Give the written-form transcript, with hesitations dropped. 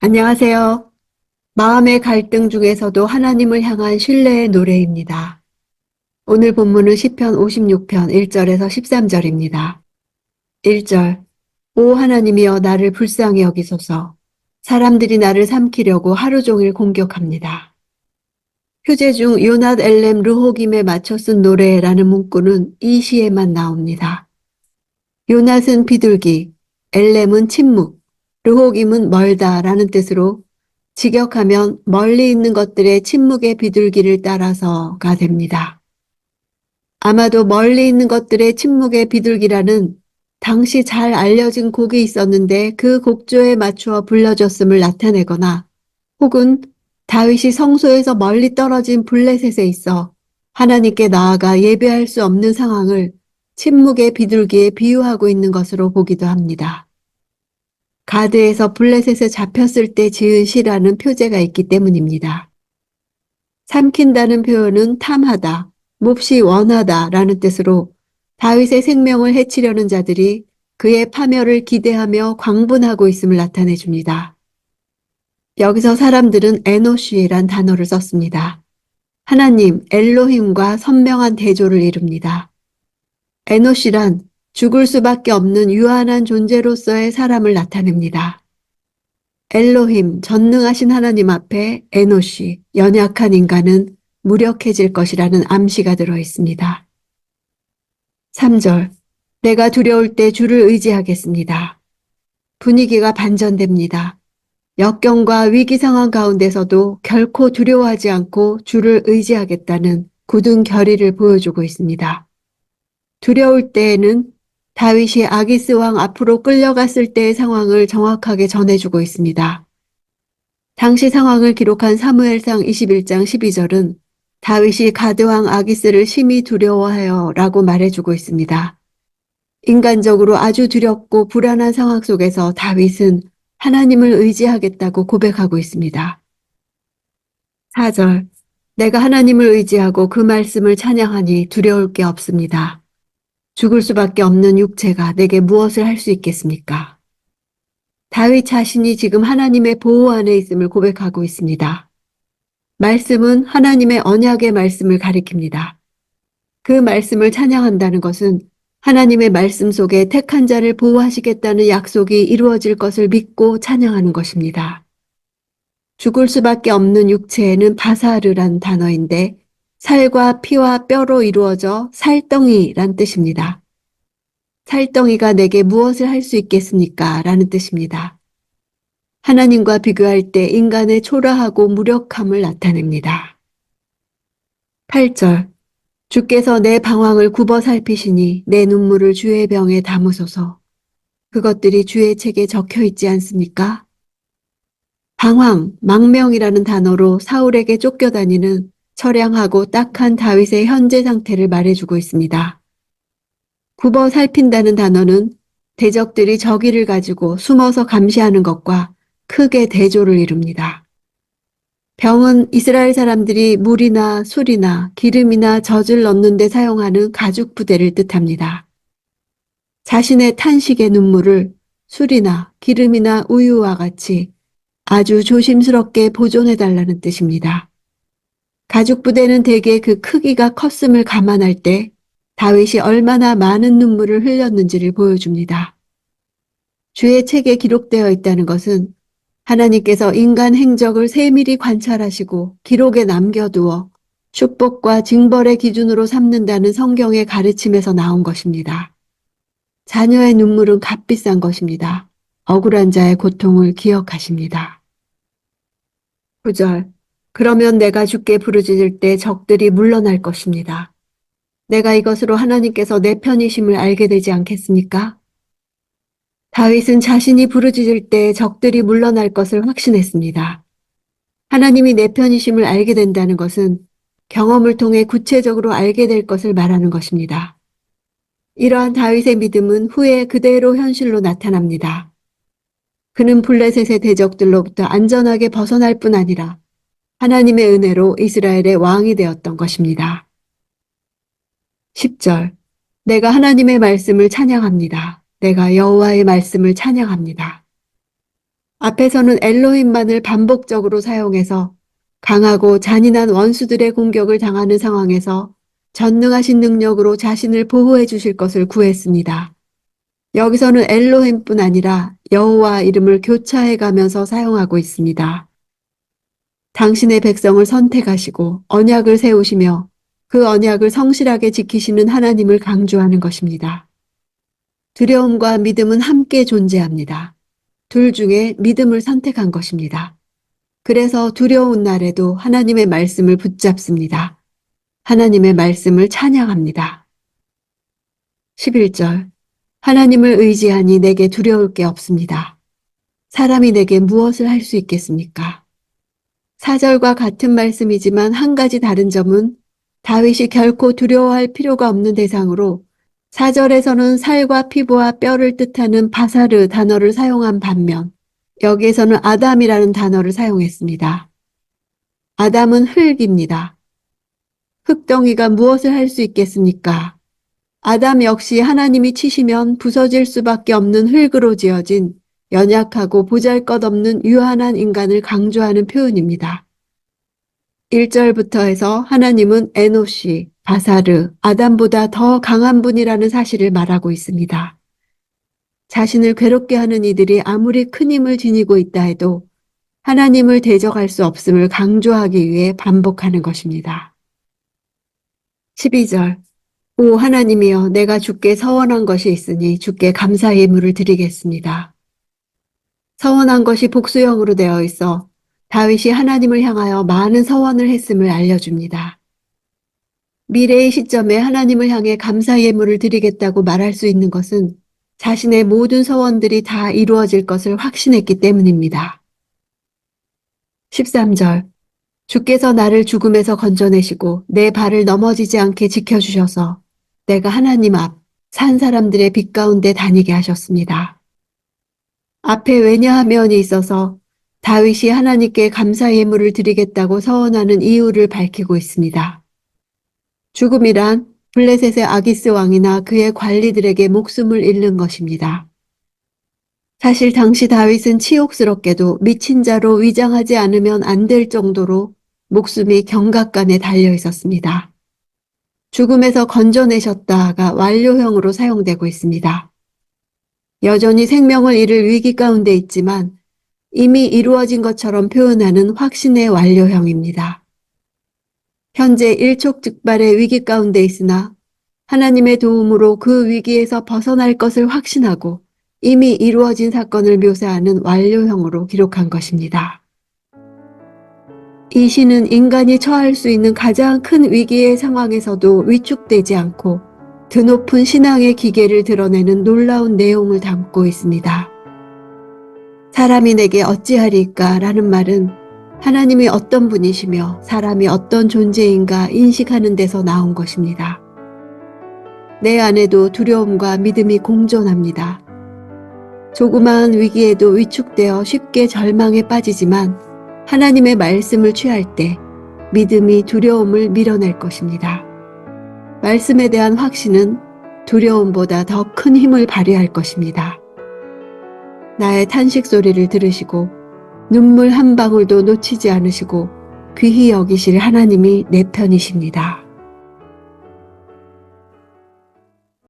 안녕하세요. 마음의 갈등 중에서도 하나님을 향한 신뢰의 노래입니다. 오늘 본문은 시편 56편 1절에서 13절입니다. 1절. 오 하나님이여 나를 불쌍히 여기소서. 사람들이 나를 삼키려고 하루 종일 공격합니다. 표제 중 요낫 엘렘 르호김에 맞춰 쓴 노래라는 문구는 이 시에만 나옵니다. 요낫은 비둘기, 엘렘은 침묵, 르호김은 멀다라는 뜻으로 직역하면 멀리 있는 것들의 침묵의 비둘기를 따라서가 됩니다. 아마도 멀리 있는 것들의 침묵의 비둘기라는 당시 잘 알려진 곡이 있었는데 그 곡조에 맞추어 불려졌음을 나타내거나 혹은 다윗이 성소에서 멀리 떨어진 블레셋에 있어 하나님께 나아가 예배할 수 없는 상황을 침묵의 비둘기에 비유하고 있는 것으로 보기도 합니다. 가드에서 블레셋에 잡혔을 때 지은 시라는 표제가 있기 때문입니다. 삼킨다는 표현은 탐하다, 몹시 원하다 라는 뜻으로 다윗의 생명을 해치려는 자들이 그의 파멸을 기대하며 광분하고 있음을 나타내 줍니다. 여기서 사람들은 에노쉬란 단어를 썼습니다. 하나님, 엘로힘과 선명한 대조를 이룹니다. 에노시란 죽을 수밖에 없는 유한한 존재로서의 사람을 나타냅니다. 엘로힘, 전능하신 하나님 앞에 에노시, 연약한 인간은 무력해질 것이라는 암시가 들어 있습니다. 3절. 내가 두려울 때 주를 의지하겠습니다. 분위기가 반전됩니다. 역경과 위기 상황 가운데서도 결코 두려워하지 않고 주를 의지하겠다는 굳은 결의를 보여주고 있습니다. 두려울 때에는 다윗이 아기스 왕 앞으로 끌려갔을 때의 상황을 정확하게 전해주고 있습니다. 당시 상황을 기록한 사무엘상 21장 12절은 다윗이 가드왕 아기스를 심히 두려워하여 라고 말해주고 있습니다. 인간적으로 아주 두렵고 불안한 상황 속에서 다윗은 하나님을 의지하겠다고 고백하고 있습니다. 4절. 내가 하나님을 의지하고 그 말씀을 찬양하니 두려울 게 없습니다. 죽을 수밖에 없는 육체가 내게 무엇을 할 수 있겠습니까? 다윗 자신이 지금 하나님의 보호 안에 있음을 고백하고 있습니다. 말씀은 하나님의 언약의 말씀을 가리킵니다. 그 말씀을 찬양한다는 것은 하나님의 말씀 속에 택한 자를 보호하시겠다는 약속이 이루어질 것을 믿고 찬양하는 것입니다. 죽을 수밖에 없는 육체에는 바사르란 단어인데 살과 피와 뼈로 이루어져 살덩이란 뜻입니다. 살덩이가 내게 무엇을 할 수 있겠습니까? 라는 뜻입니다. 하나님과 비교할 때 인간의 초라하고 무력함을 나타냅니다. 8절. 주께서 내 방황을 굽어 살피시니 내 눈물을 주의 병에 담으소서. 그것들이 주의 책에 적혀 있지 않습니까? 방황, 망명이라는 단어로 사울에게 쫓겨다니는 처량하고 딱한 다윗의 현재 상태를 말해주고 있습니다. 굽어 살핀다는 단어는 대적들이 저기를 가지고 숨어서 감시하는 것과 크게 대조를 이룹니다. 병은 이스라엘 사람들이 물이나 술이나 기름이나 젖을 넣는 데 사용하는 가죽 부대를 뜻합니다. 자신의 탄식의 눈물을 술이나 기름이나 우유와 같이 아주 조심스럽게 보존해달라는 뜻입니다. 가죽 부대는 대개 그 크기가 컸음을 감안할 때 다윗이 얼마나 많은 눈물을 흘렸는지를 보여줍니다. 주의 책에 기록되어 있다는 것은 하나님께서 인간 행적을 세밀히 관찰하시고 기록에 남겨두어 축복과 징벌의 기준으로 삼는다는 성경의 가르침에서 나온 것입니다. 자녀의 눈물은 값비싼 것입니다. 억울한 자의 고통을 기억하십니다. 9절. 그러면 내가 주께 부르짖을 때 적들이 물러날 것입니다. 내가 이것으로 하나님께서 내 편이심을 알게 되지 않겠습니까? 다윗은 자신이 부르짖을 때 적들이 물러날 것을 확신했습니다. 하나님이 내 편이심을 알게 된다는 것은 경험을 통해 구체적으로 알게 될 것을 말하는 것입니다. 이러한 다윗의 믿음은 후에 그대로 현실로 나타납니다. 그는 블레셋의 대적들로부터 안전하게 벗어날 뿐 아니라 하나님의 은혜로 이스라엘의 왕이 되었던 것입니다. 10절. 내가 하나님의 말씀을 찬양합니다. 내가 여호와의 말씀을 찬양합니다. 앞에서는 엘로힘만을 반복적으로 사용해서 강하고 잔인한 원수들의 공격을 당하는 상황에서 전능하신 능력으로 자신을 보호해 주실 것을 구했습니다. 여기서는 엘로힘뿐 아니라 여호와 이름을 교차해 가면서 사용하고 있습니다. 당신의 백성을 선택하시고 언약을 세우시며 그 언약을 성실하게 지키시는 하나님을 강조하는 것입니다. 두려움과 믿음은 함께 존재합니다. 둘 중에 믿음을 선택한 것입니다. 그래서 두려운 날에도 하나님의 말씀을 붙잡습니다. 하나님의 말씀을 찬양합니다. 11절 하나님을 의지하니 내게 두려울 게 없습니다. 사람이 내게 무엇을 할 수 있겠습니까? 4절과 같은 말씀이지만 한 가지 다른 점은 다윗이 결코 두려워할 필요가 없는 대상으로 4절에서는 살과 피부와 뼈를 뜻하는 바사르 단어를 사용한 반면 여기에서는 아담이라는 단어를 사용했습니다. 아담은 흙입니다. 흙덩이가 무엇을 할 수 있겠습니까? 아담 역시 하나님이 치시면 부서질 수밖에 없는 흙으로 지어진 연약하고 보잘것없는 유한한 인간을 강조하는 표현입니다. 1절부터 해서 하나님은 에노시, 바사르, 아담보다 더 강한 분이라는 사실을 말하고 있습니다. 자신을 괴롭게 하는 이들이 아무리 큰 힘을 지니고 있다 해도 하나님을 대적할 수 없음을 강조하기 위해 반복하는 것입니다. 12절 오 하나님이여 내가 주께 서원한 것이 있으니 주께 감사 예물을 드리겠습니다. 서원한 것이 복수형으로 되어 있어 다윗이 하나님을 향하여 많은 서원을 했음을 알려줍니다. 미래의 시점에 하나님을 향해 감사 예물을 드리겠다고 말할 수 있는 것은 자신의 모든 서원들이 다 이루어질 것을 확신했기 때문입니다. 13절 주께서 나를 죽음에서 건져내시고 내 발을 넘어지지 않게 지켜주셔서 내가 하나님 앞 산 사람들의 빛 가운데 다니게 하셨습니다. 앞에 왜냐하면이 있어서 다윗이 하나님께 감사 예물을 드리겠다고 서원하는 이유를 밝히고 있습니다. 죽음이란 블레셋의 아기스 왕이나 그의 관리들에게 목숨을 잃는 것입니다. 사실 당시 다윗은 치욕스럽게도 미친 자로 위장하지 않으면 안 될 정도로 목숨이 경각간에 달려 있었습니다. 죽음에서 건져내셨다가 완료형으로 사용되고 있습니다. 여전히 생명을 잃을 위기 가운데 있지만 이미 이루어진 것처럼 표현하는 확신의 완료형입니다. 현재 일촉즉발의 위기 가운데 있으나 하나님의 도움으로 그 위기에서 벗어날 것을 확신하고 이미 이루어진 사건을 묘사하는 완료형으로 기록한 것입니다. 이 시는 인간이 처할 수 있는 가장 큰 위기의 상황에서도 위축되지 않고 드높은 신앙의 기계를 드러내는 놀라운 내용을 담고 있습니다. 사람이 내게 어찌하리까 라는 말은 하나님이 어떤 분이시며 사람이 어떤 존재인가 인식하는 데서 나온 것입니다. 내 안에도 두려움과 믿음이 공존합니다. 조그마한 위기에도 위축되어 쉽게 절망에 빠지지만 하나님의 말씀을 취할 때 믿음이 두려움을 밀어낼 것입니다. 말씀에 대한 확신은 두려움보다 더 큰 힘을 발휘할 것입니다. 나의 탄식 소리를 들으시고 눈물 한 방울도 놓치지 않으시고 귀히 여기실 하나님이 내 편이십니다.